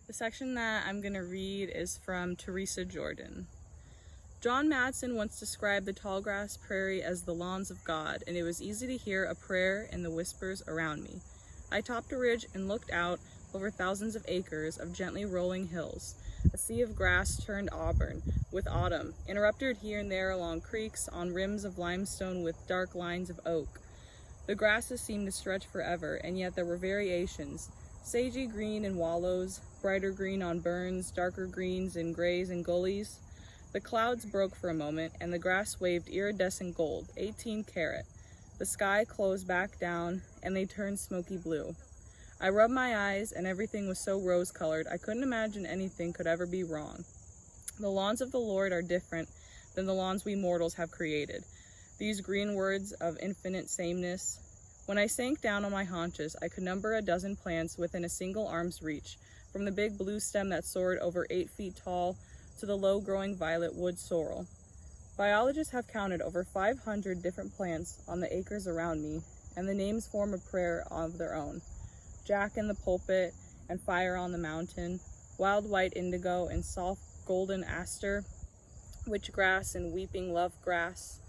The section that I'm going to read is from Teresa Jordan. John Madsen once described the tallgrass prairie as the lawns of God, and it was easy to hear a prayer in the whispers around me. I topped a ridge and looked out over thousands of acres of gently rolling hills. A sea of grass turned auburn with autumn, interrupted here and there along creeks on rims of limestone with dark lines of oak. The grasses seemed to stretch forever, and yet there were variations. Sagey green in wallows, brighter green on burns, darker greens in grays and gullies. The clouds broke for a moment, and the grass waved iridescent gold, 18 karat. The sky closed back down, and they turned smoky blue. I rubbed my eyes, and everything was so rose-colored, I couldn't imagine anything could ever be wrong. The lawns of the Lord are different than the lawns we mortals have created. These green words of infinite sameness. When I sank down on my haunches, I could number a dozen plants within a single arm's reach, from the big blue stem that soared over 8 feet tall to the low-growing violet wood sorrel. Biologists have counted over 500 different plants on the acres around me, and the names form a prayer of their own. Jack in the pulpit and fire on the mountain, wild white indigo and soft golden aster, witchgrass and weeping love grass,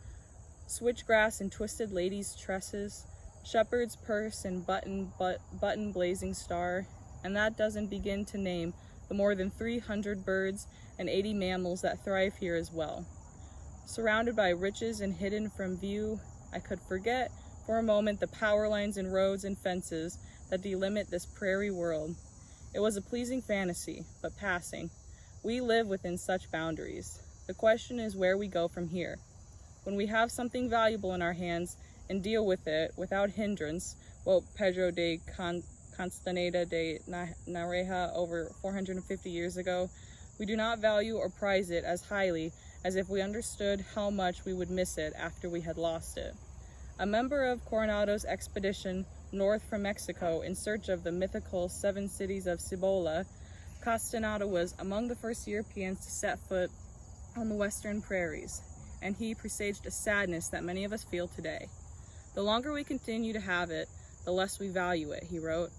switchgrass and twisted lady's tresses, shepherd's purse and button blazing star, and that doesn't begin to name the more than 300 birds and 80 mammals that thrive here as well. Surrounded by riches and hidden from view, I could forget for a moment the power lines and roads and fences that delimit this prairie world. It was a pleasing fantasy, but passing. We live within such boundaries. The question is where we go from here. When we have something valuable in our hands and deal with it without hindrance, what Pedro de Castaneda de Nareja over 450 years ago, we do not value or prize it as highly as if we understood how much we would miss it after we had lost it. A member of Coronado's expedition north from Mexico in search of the mythical 7 cities of Cibola, Castaneda was among the first Europeans to set foot on the western prairies, and he presaged a sadness that many of us feel today. The longer we continue to have it, the less we value it, he wrote.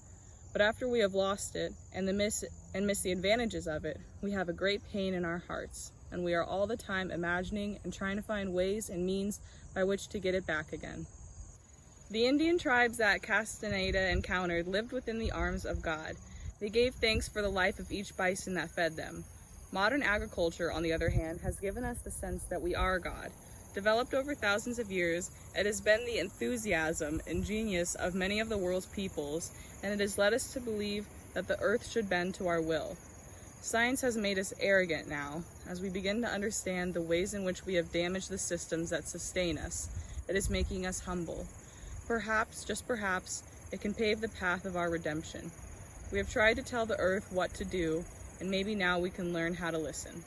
But after we have lost it and miss the advantages of it, we have a great pain in our hearts, and we are all the time imagining and trying to find ways and means by which to get it back again. The Indian tribes that Castaneda encountered lived within the arms of God. They gave thanks for the life of each bison that fed them. Modern agriculture, on the other hand, has given us the sense that we are God. Developed over thousands of years, it has been the enthusiasm and genius of many of the world's peoples, and it has led us to believe that the earth should bend to our will. Science has made us arrogant now. As we begin to understand the ways in which we have damaged the systems that sustain us, it is making us humble. Perhaps, just perhaps, it can pave the path of our redemption. We have tried to tell the earth what to do, and maybe now we can learn how to listen.